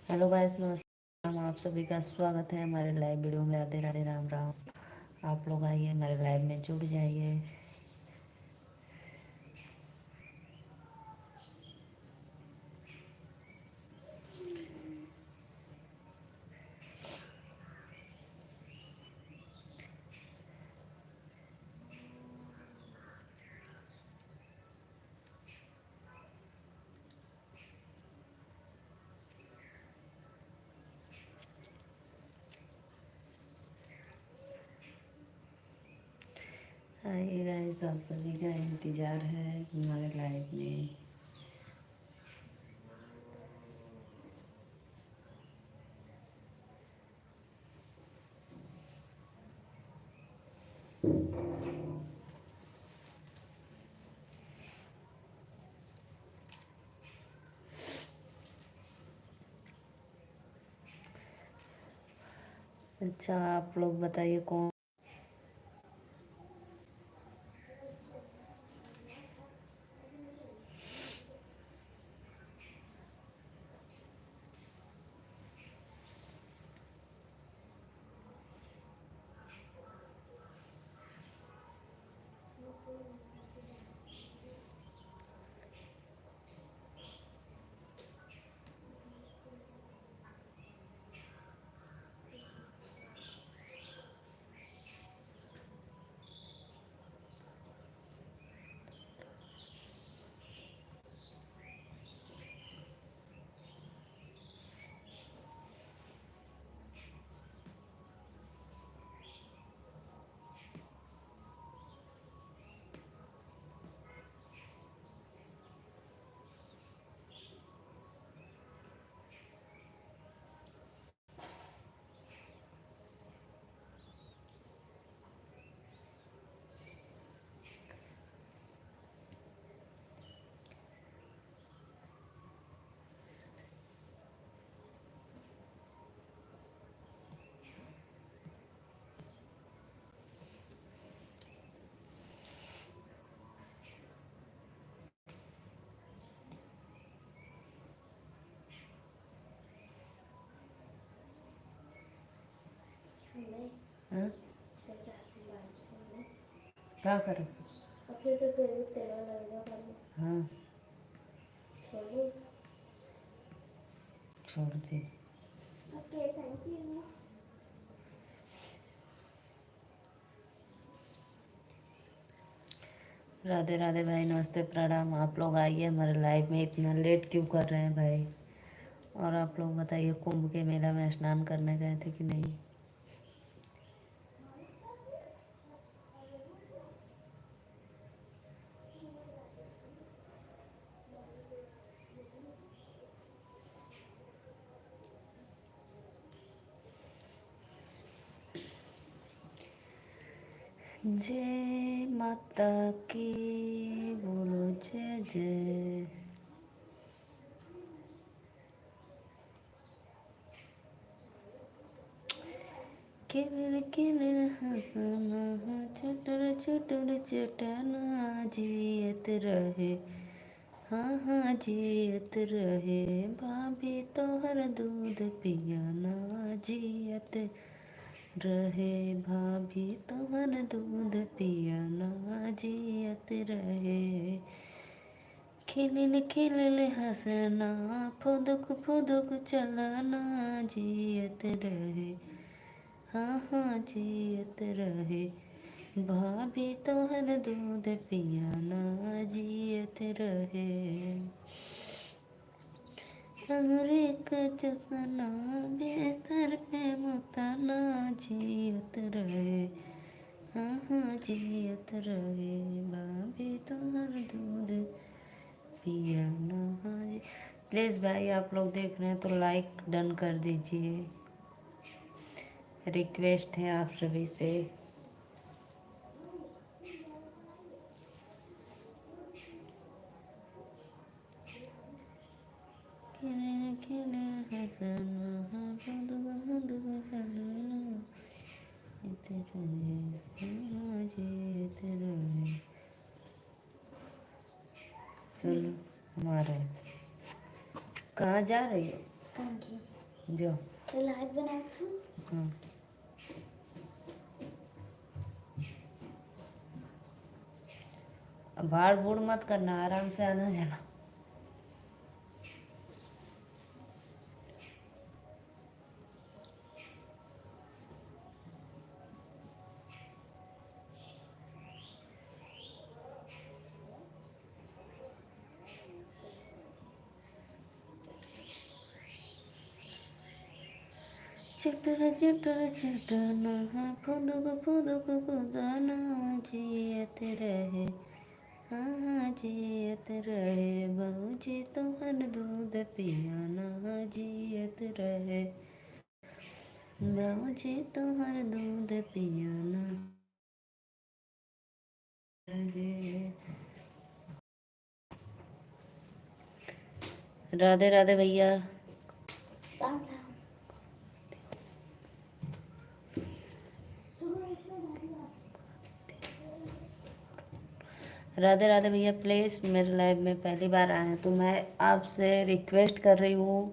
Hello guys, नमस्ते। आप सभी का स्वागत है हमारे लाइव वीडियो में। राधे राधे, राम राम। आप लोग आइए, हमारे लाइव में जुड़ जाइए। आइए गाइस, आप सभी का इंतज़ार है हमारे लाइव में। अच्छा, आप लोग बताइए कौन। हाँ? क्या करें? हाँ, छोड़ दी। राधे राधे भाई, नमस्ते, प्रणाम। आप लोग आइए हमारे लाइव में। इतना लेट क्यों कर रहे हैं भाई? और आप लोग बताइए, कुंभ के मेला में स्नान करने गए थे कि नहीं? जय माता की, बोलो जय जय। किरण किरण हंसना, चटर चटर चटना, जियत रहे। हाँ हाँ, जियत रहे। भाभी तोहर दूध पियाना, जियत रहे। भाभी तोहर दूध पियाना, जियत रहे। खिलिल खिलिल हंसना, फुदुक फुदुक चलना, जियत रहे। हाँ हाँ, जियत रहे। भाभी तोहर दूध पियाना, जियत रहे। अंगूरी का चूसना, बिस्तर पे मुतना, जियत रहे। हाँ हाँ, जियत रहे। भाभी तोहर दूध पियाना। प्लीज़ भाई, आप लोग देख रहे हैं तो लाइक डन कर दीजिए। रिक्वेस्ट है आप सभी से। खिले खिले हंसना, फुदुक फुदुक चलना, जियत रहे। हाँ, जियत रहे। चलो, हमारे कहाँ जा रही हो? जो लाइव बनाया था। हाँ भाड़ भूड़ मत करना, आराम से आना जाना। चिटर चिटर चिटना फुदुक फुदुक कुदाना जियत रहे, हाँ जियत रहे बहूजी तोहर दूध पियाना जियत रहे, बहूजी तोहर दूध पियाना रहे। राधे राधे भैया। राम राम। राधे राधे भैया, प्लीज़ मेरे लाइव में पहली बार आए हैं तो मैं आपसे रिक्वेस्ट कर रही हूँ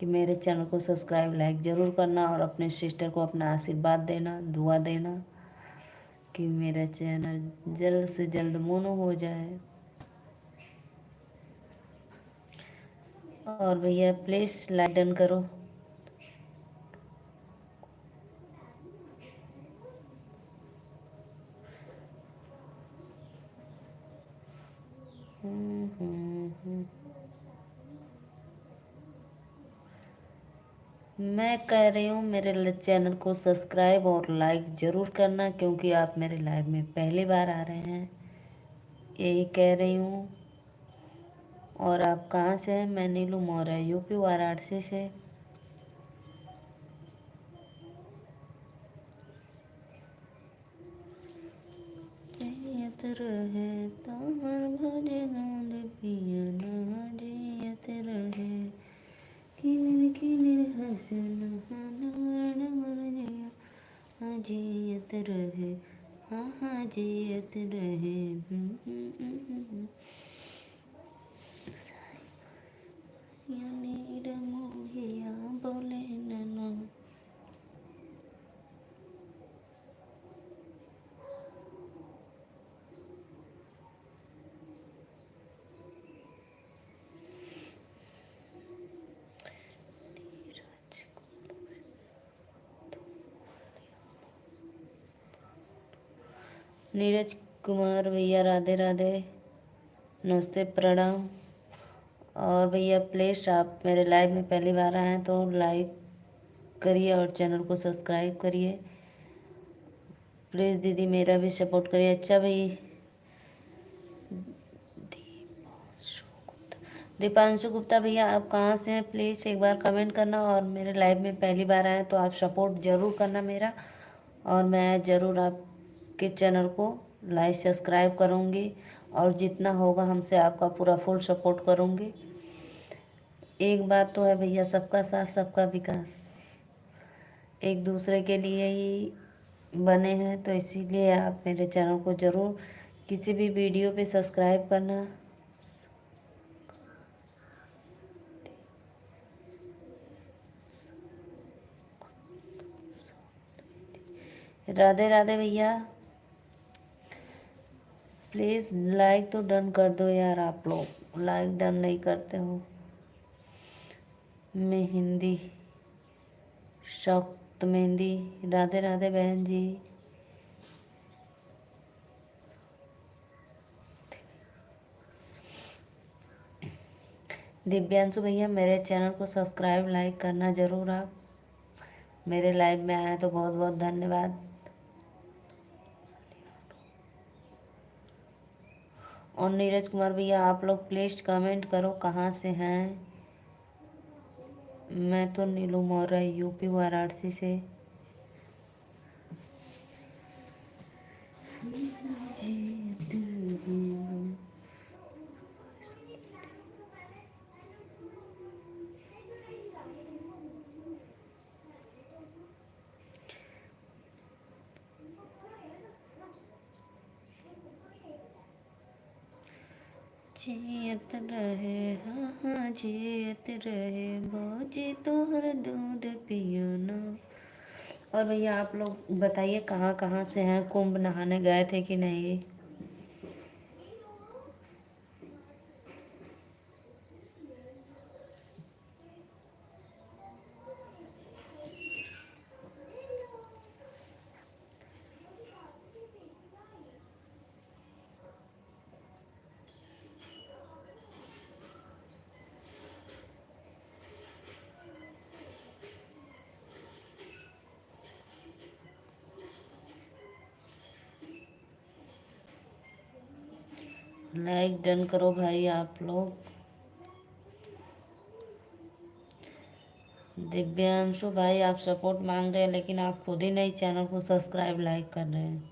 कि मेरे चैनल को सब्सक्राइब लाइक ज़रूर करना और अपने सिस्टर को अपना आशीर्वाद देना, दुआ देना कि मेरा चैनल जल्द से जल्द मोनो हो जाए। और भैया प्लीज़ लाइक डन करो। मैं कह रही हूँ मेरे चैनल को सब्सक्राइब और लाइक ज़रूर करना क्योंकि आप मेरे लाइव में पहली बार आ रहे हैं, यही कह रही हूँ। और आप कहाँ से हैं? मैं नीलू मौर्य, यूपी वाराणसी से। जियत रहे तोहर भजे दूध पियना जियत रहे, किलिर किलिर हंसना डमर डमर जिया जियत रहे, हाँ हाँ जियत रहे। नीर मोहिया बोले नैना। नीरज कुमार भैया राधे राधे, नमस्ते प्रणाम। और भैया प्लीज़ आप मेरे लाइव में पहली बार आए हैं तो लाइक करिए और चैनल को सब्सक्राइब करिए। प्लीज़ दीदी मेरा भी सपोर्ट करिए। अच्छा भाई दीपांशु गुप्ता भैया आप कहाँ से हैं? प्लीज़ एक बार कमेंट करना और मेरे लाइव में पहली बार आए तो आप सपोर्ट ज़रूर करना मेरा, और मैं ज़रूर आपके चैनल को लाइक सब्सक्राइब करूँगी और जितना होगा हमसे आपका पूरा फुल सपोर्ट करूँगी। एक बात तो है भैया, सबका साथ सबका विकास, एक दूसरे के लिए ही बने हैं, तो इसीलिए आप मेरे चैनल को ज़रूर किसी भी वीडियो पे सब्सक्राइब करना। राधे राधे भैया, प्लीज़ लाइक तो डन कर दो यार, आप लोग लाइक डन नहीं करते हो। मेहंदी शौकत मेहंदी, राधे राधे बहन जी। दिव्यांशु भैया मेरे चैनल को सब्सक्राइब लाइक करना ज़रूर। आप मेरे लाइव में आए तो बहुत बहुत धन्यवाद। और नीरज कुमार भैया आप लोग प्लीज़ कमेंट करो कहाँ से हैं। मैं तो नीलू मौर्य, यूपी वाराणसी से। जियत रहे हाँ हाँ जियत रहे भौजी तोहर दूध पियो ना। और भैया आप लोग बताइए कहाँ कहाँ से हैं, कुंभ नहाने गए थे कि नहीं। लाइक डन करो भाई आप लोग। दिव्यांशु भाई आप सपोर्ट मांग रहे हैं लेकिन आप खुद ही नहीं चैनल को सब्सक्राइब लाइक कर रहे हैं।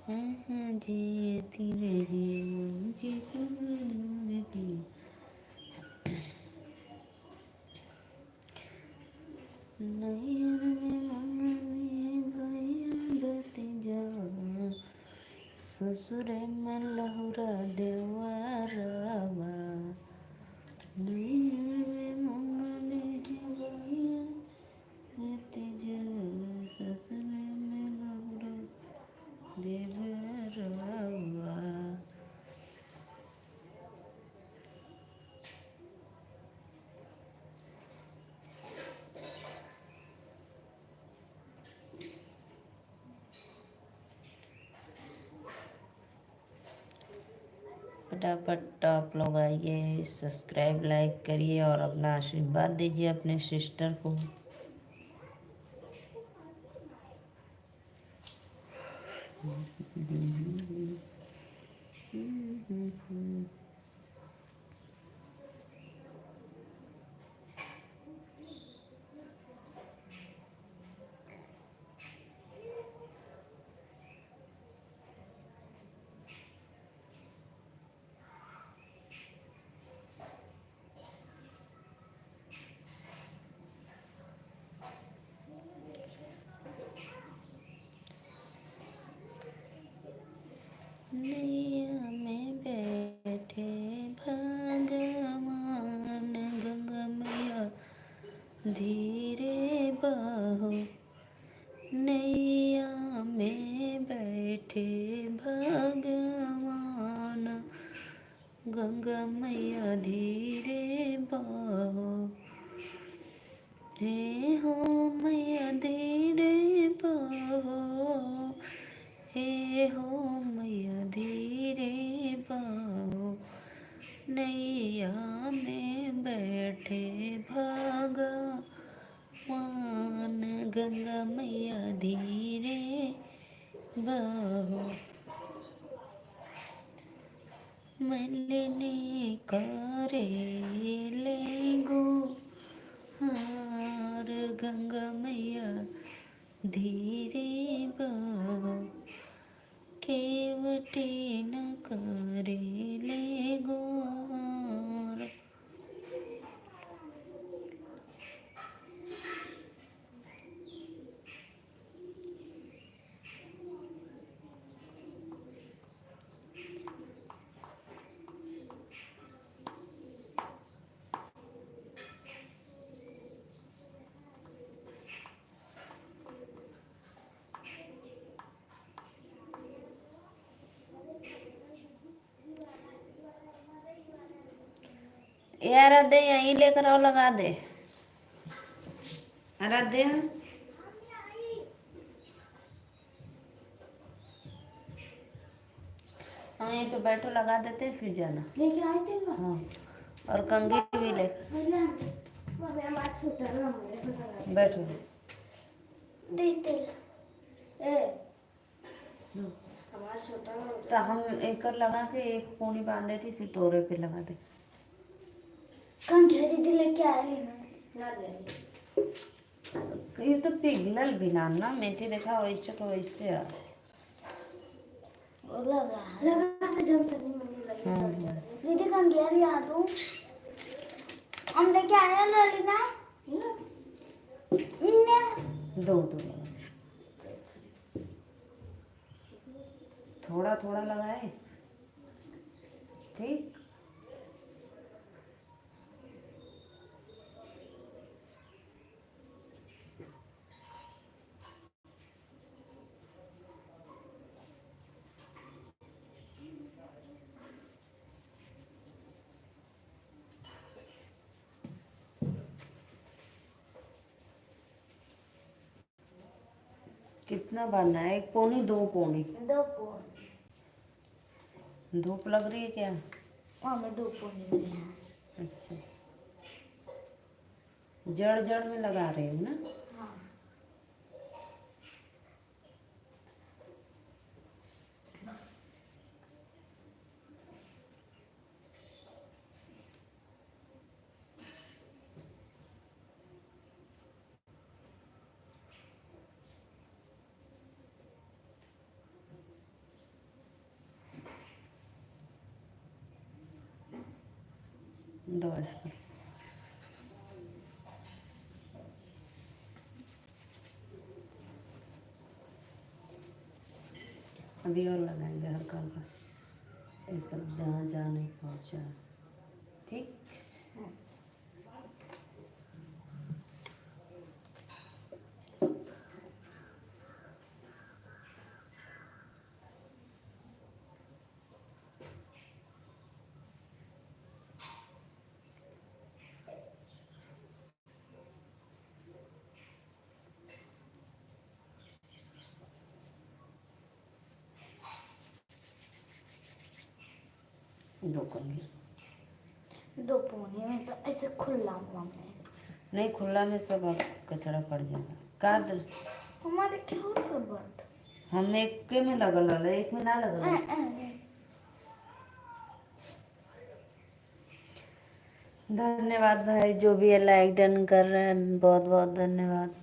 हाँ हाँ जीती रही मुझे दूध पी। नैहर में मांगे भैया भतीजा ससुर में लहुरा देवरवा। नैहर में मांगे भैया भतीजा ससुर में लहुरा देवरवा। फटाफट आप लोग आइए, सब्सक्राइब लाइक करिए और अपना आशीर्वाद दीजिए अपने सिस्टर को। नैया में बैठे भगवान गंगा मैया धीरे बहो। नैया में बैठे भगवान गंगा मैया धीरे बहो। हे हो मैया धीरे बहो। हे हो मैया धीरे बहो। नैया में बैठे भगवान गंगा मैया धीरे बहो। मलिनी करेले गुहार गंगा मैया धीरे बहो। केवटी न करेले गुहार। यार दे यहीं लेकर आओ लगा दे। अरे दे हाँ यहीं पे बैठो लगा देते हैं फिर जाना लेके आए थे ना। हाँ और कंघी भी ले बैठो देते हमारा छोटा तो हम एक लगा के एक पूनी बांध देती फिर तोरे पे लगा दे। कंघी दीदी लेके आए ना ले। ये तो पिघलल भी ना मेथी देखा वैसे तो वैसे है। लगा के जब तक नहीं लगी दीदी कंघी लिया दूं। हम लेके आया ललिता दो तो लगा, थोड़ा थोड़ा लगाए, ठीक। कितना बांधना है? 1 पौनी, 2 पौनी? 2 पौनी। धूप लग रही है क्या? हाँ, मैं 2 पौनी में है। अच्छा, जड़ जड़ में लगा रहे हो ना? हाँ। दो इसको, अभी और लगाएंगे हल्का हल्का, ये सब जहाँ जहाँ नहीं पहुँचा, ठीक। दो कंघी, 2 पौनी में सब ऐसे खुला हुआ में। नहीं खुला में सब अब कचरा पड़ जाएगा, काट। हमारे क्या रबड़? हम एक के में लगल रहा, एक में ना लगल रहा। धन्यवाद भाई, जो भी है लाइक डन कर रहे हैं, बहुत बहुत धन्यवाद।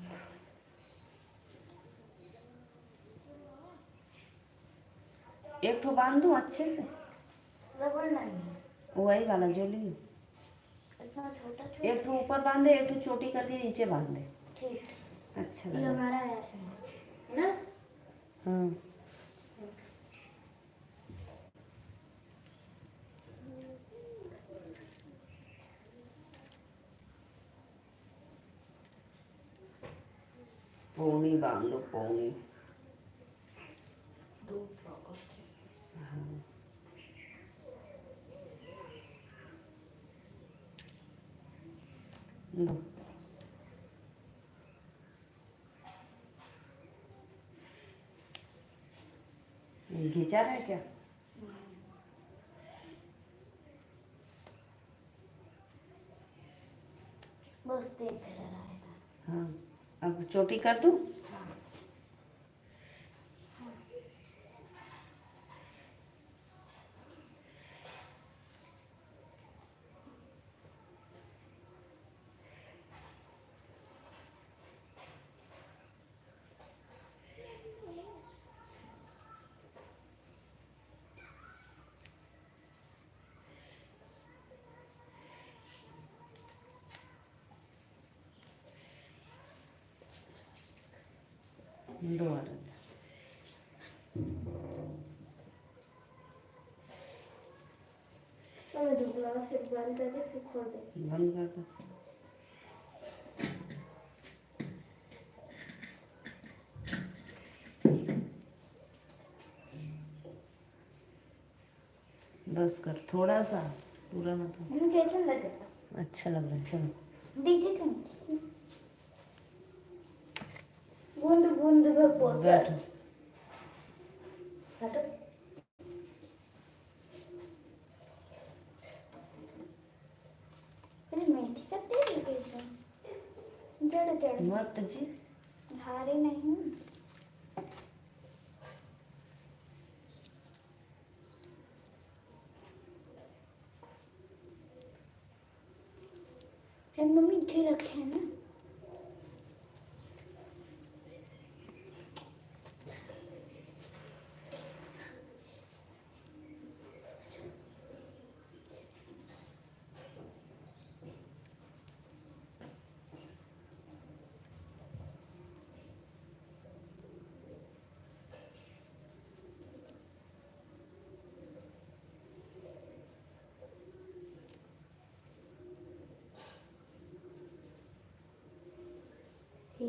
एक ठो बांध दूं अच्छे से? रबड़ नहीं है, वही वाला जो ली, इतना छोटा छोटा। एक ठो ऊपर बांधे, एक ठो छोटी करके नीचे बांधे। ठीक, अच्छा ये लगा। हमारा है ना? हाँ, पौनी बांध लो, पौनी। 2 पौनी। हाँ, लो। घिंचा रहा है क्या? बस देख रहा है। हाँ, अब चोटी कर दूं? दो आ रहा है। मैं दूसरा फिर बंद कर दे, फिर खोल दे। बंद कर दो। बस कर, थोड़ा सा, पूरा मत। कैसा लगेगा? अच्छा लग रहा है, चलो। डीजे का बूंद बूंद में पोछा। बैठो। हटो। अरे मेहंदी का तेल कैसा? जड़ जड़ मत जी, भारी नहीं। मम्मी जी रखे हैं ना। ही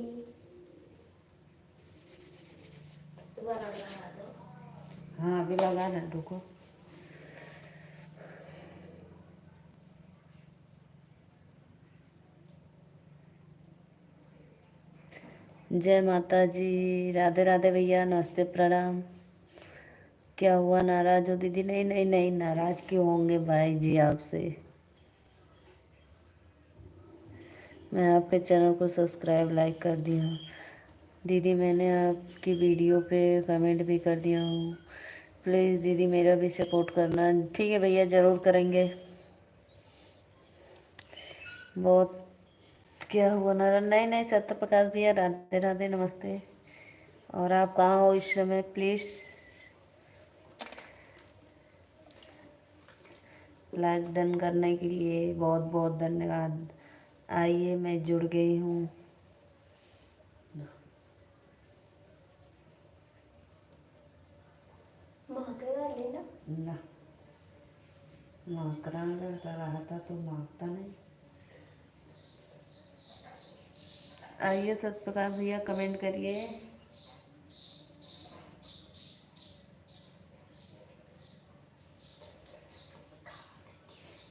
दोबारा लगा दो। हाँ अभी लगा रहे, रुको। जय माता जी, राधे राधे भैया, नमस्ते प्रणाम। क्या हुआ, नाराज हो दीदी? नहीं नहीं नहीं, नाराज क्यों होंगे भाई जी आपसे। मैं आपके चैनल को सब्सक्राइब लाइक कर दिया हूँ दीदी, मैंने आपकी वीडियो पे कमेंट भी कर दिया हूँ। प्लीज़ दीदी मेरा भी सपोर्ट करना। ठीक है भैया, ज़रूर करेंगे। बहुत क्या हुआ नाराज? नहीं नहीं सत्य प्रकाश भैया, राधे राधे, नमस्ते। और आप कहाँ हो इस समय? प्लीज़ लाइक डन करने के लिए बहुत बहुत धन्यवाद। आइए, मैं जुड़ गई हूँ। महकेगा नहीं ना? ना, माकरा रहा था तो मांगता नहीं। आइए सत्य प्रकाश भैया, कमेंट करिए।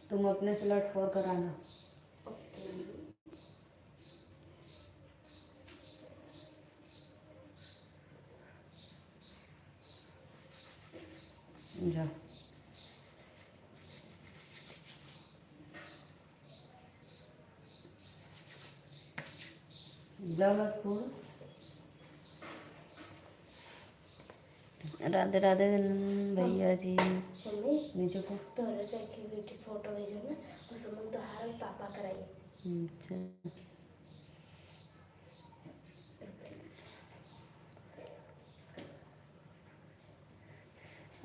तुम अपने से लट फोर कराना। जाओ जाओ लट फोर। राधे राधे भैया जी। मम्मी नीचे को। तोरे से एक ब्यूटी फोटो भेजो ना, उसमें तुम्हारा पापा कराइए। अच्छा,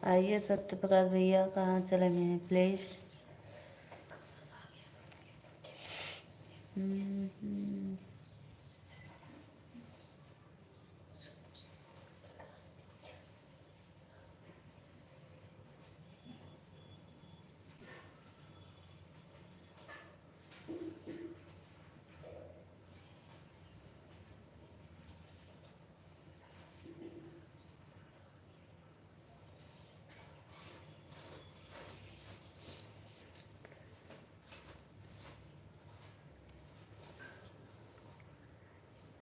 आइए सत्य प्रकाश भैया, कहाँ चले गए हैं? प्लीज़